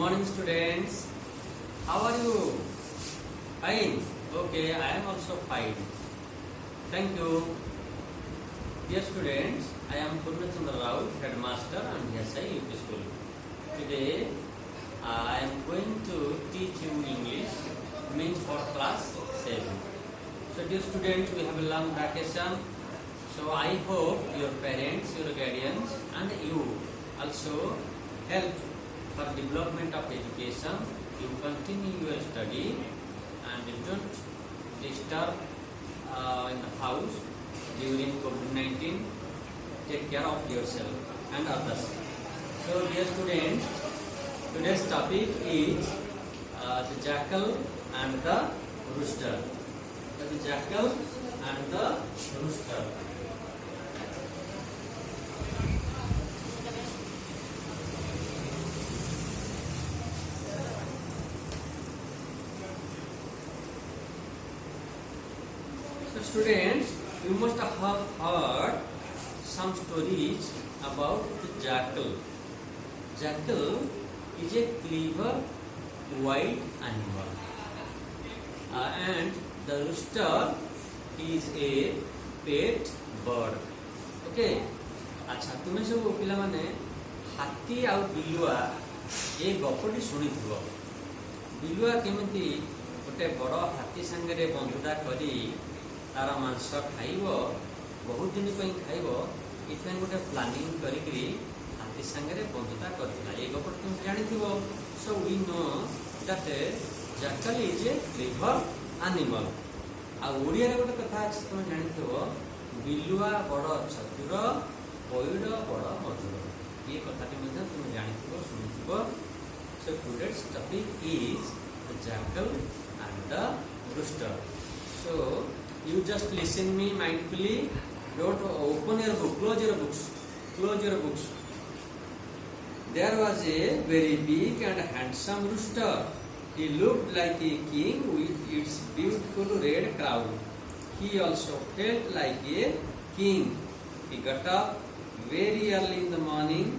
morning, students. How are you? Fine. Okay, I am also fine. Thank you. Dear students, I am Purnachandra Rao, headmaster and SI UP School. Today, I am going to teach you English, means for class 7. So, dear students, we have a long vacation. So, I hope your parents, your guardians, and you also help for development of education. You continue your study and don't disturb in the house during COVID-19. Take care of yourself and others. So, dear students, today's topic is the jackal and the rooster. The jackal and the rooster. So students, you must have heard some stories about the jackal. Jackal is a clever wild animal, and the rooster is a pet bird. Okay. अच्छा तुम्हें सब पिला माने हाथी आउ बिलुआ ए गपटी शुणिथिबो बिलुआ केमिति गोटे बड़ हाथी संगे बंधुता करी तार मांस खाइब बहुत दिन खाइब इथाई गोटे प्लानिंग करी हाथी संगे बंधुता करथिला ए गपटी तुम जानिथिबो so we know that jackal is a clever animal आ ओडिया रे गोटे कथा अछि तुम जानिथिबो बिलुआ बड़ चतुर पैड बड़ मधुर ये कथाटी मध्ये तुम जानिथिबो सुनिथिबो so today's topic is the jackal and the rooster. So you just listen me mindfully. Don't open your book. Close your books. Close your books. There was a very big and handsome rooster. He looked like a king with its beautiful red crown. He also felt like a king. He got up very early in the morning,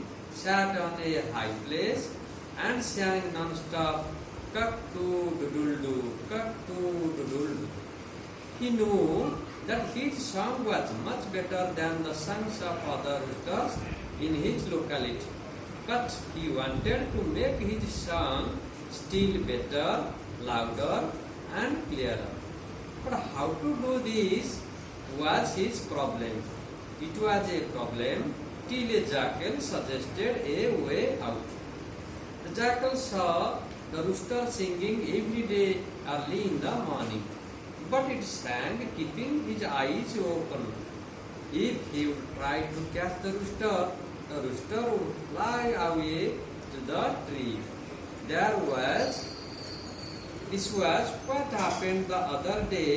sat on a high place, and sang non-stop, "Cock-a-doodle-doo, cock-a-doodle-doo." He knew that his song was much better than the songs of other roosters in his locality, but he wanted to make his song still better, louder, and clearer. But how to do this was his problem. It was a problem till a jackal suggested a way out. The jackal saw the rooster singing every day early in the morning, but it sang keeping his eyes open. If he would try to catch the rooster would fly away to the tree. This was what happened the other day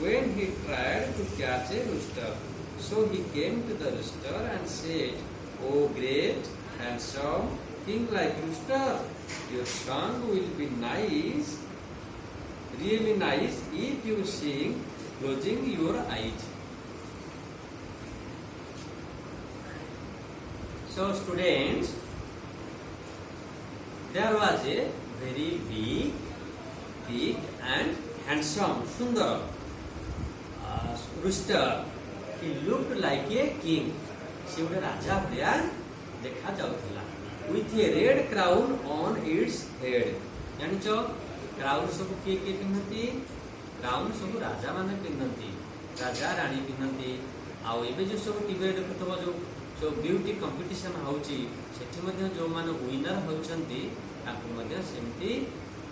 when he tried to catch a rooster. So he came to the rooster and said, "Oh great, handsome, king like rooster, your song will be nice, really nice if you sing closing your eyes." So students, there was a very big and handsome, sundar rooster. He looked like a king. Se gote raja bhaya dekha jautila with a red crown on its head. Janicho crown सब किए पिन्नती crown सब राजा माने पिन्नती राजा रानी पिन्नती आउ एबे जो सब TV देखुथबो जो beauty competition होउची सेठी मध्ये जो माने विनर होउचंती ताकू मध्ये सेमती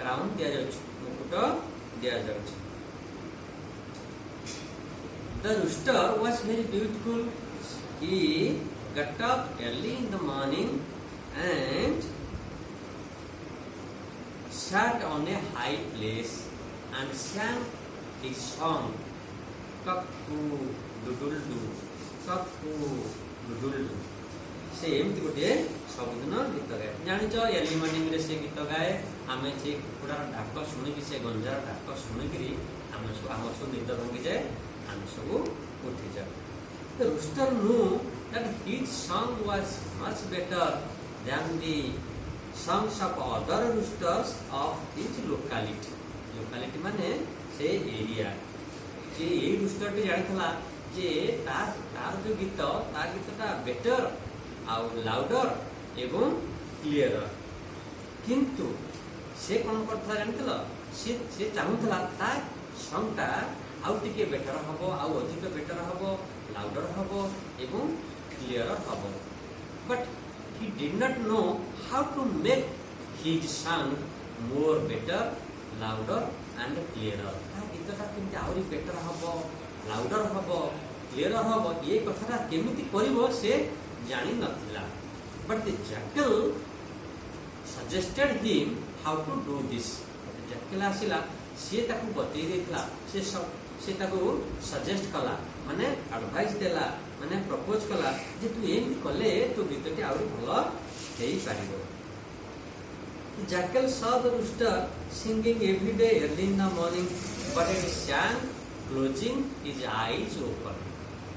क्राउन दिया जाउछ मुकुट दिया जाउछ. The rooster was very beautiful. He got up early in the morning and sat on a high place and sang his song, "Cock-a-doodle-doo, cock-a-doodle-doo." से एमती गोटे सबुदिन गीत गाए जानिच अर्ली मॉर्निंग रे से गीत गाए आमे से कुकुडार डाक शुणिकी से गंजार डाक शुणिकी आम सब निद भांगी जाए आम सब उठी जाए. The rooster knew that his song was much better than the songs of other roosters of his locality. Locality माने से एरिया जे ये rooster टी जानिथला जे तार जो गीत ता गीतटा बेटर आउ लाउडर एवं क्लियर किंतु से कौन करथला जानिथला से चाहुथला ता सॉन्गटा आउ टिके बेटर हबो आउ अधिक बेटर हबो लाउडर हबो एवं क्लियर हबो but he did not know how to make his song more better louder and clearer ता गीतटा केमति आउरी बेटर हबो लाउडर हबो क्लियर हबो ये कथाटा केमिति करिवो से जानि नथिला but the jackal suggested him how to do this jackal आसिला से ताकू बतै देथला से ताकू सजेस्ट कला माने एडवाइस देला माने प्रपोज कला जे तू एम कले तो गीतटी आउरी भलो हेई पारिबो jackal saw the rooster singing every day early in the morning but it sang closing his eyes open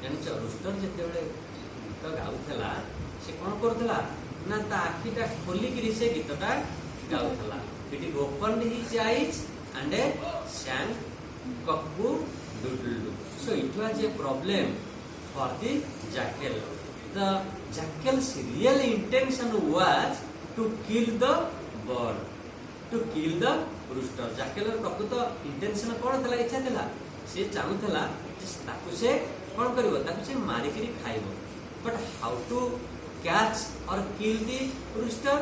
यानी rooster जेतेबेले गीत गाउथला से कोन करथला ना ता आखिटा खोली कि से गीतटा गाउथला it open his eyes and sang cockapoo doodle doo so it was a problem for the jackal the jackal's real intention was to kill the bird to kill the rooster jackal प्रकृत intention कोन थला इच्छा थला से चाहुथला जे ताकू से कोन करबो ताकू से मारी करी खाइबो but how to catch or kill the rooster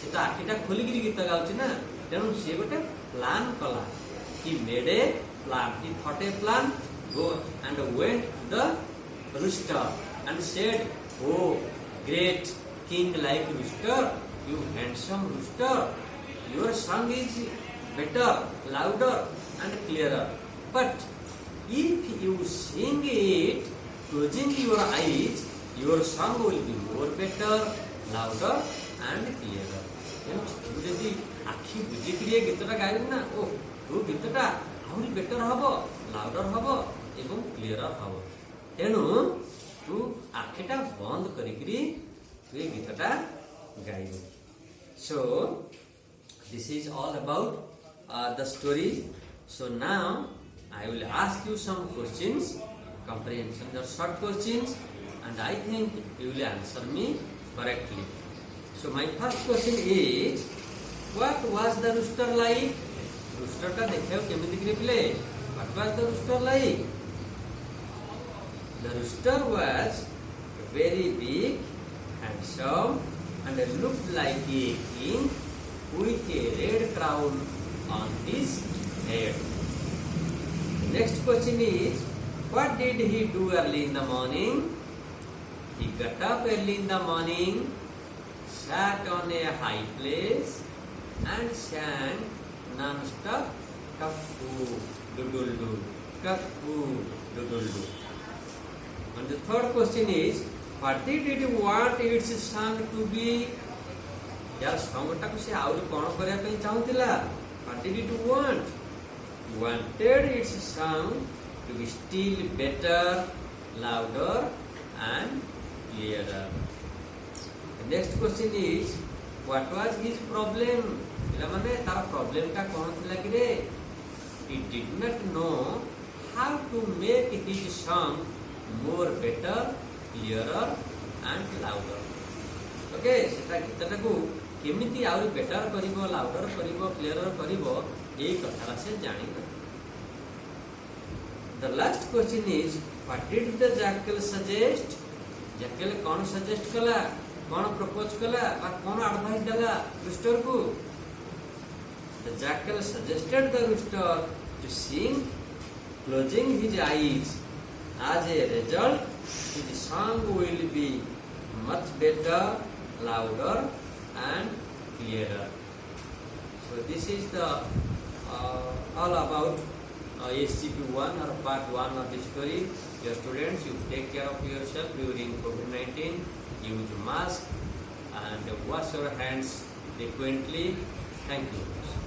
से तो आखिटा खोली करी गीत गाउछ ना तेनु से गोटे प्लान कला he made a plan he thought a plan go and went to the rooster and said oh great king like rooster you handsome rooster your song is better louder and clearer but if you sing it closing your eyes your song will be more better louder and clearer यदि आखि बुझी करिए गीतटा गाइब ना ओ तो गीतटा आउरी better हबो louder हबो एवं क्लियर हबो तेनु तू आखिटा बंद करी करी तू ए गीतटा गाइबो so this is all about the story so now I will ask you some questions comprehension or short questions and I think you will answer me correctly so my first question is what was the rooster like rooster ta dekheo kemiti kire pile what was the rooster like the rooster was very big handsome and looked like a king with a red crown on his head the next question is what did he do early in the morning he got up early in the morning sat on a high place and sang non-stop cockapoo doodle doo cockapoo doodle doo and the third question is what did it want its song to be यार song ta ko se aur kon kariya pai chahuthila what did it want wanted its song to be still better louder and clearer the next question is what was his problem माने तार problem का कौन थला कि रे he did not know how to make his song more better clearer and louder okay सेटा गीतटा को केमिति आउरी बेटर करिवो लाउडर करिवो क्लियरर करिवो एई कथारा से जानि न the last question is what did the jackal suggest jackal कौन सजेस्ट कला कौन प्रपोज कला और कौन एडवाइस देला rooster को the jackal suggested the rooster to sing closing his eyes as a result his song will be much better louder and clearer so this is the all about SCP-1 or part 1 of the story your students you take care of yourself during COVID-19 use mask and wash your hands frequently thank you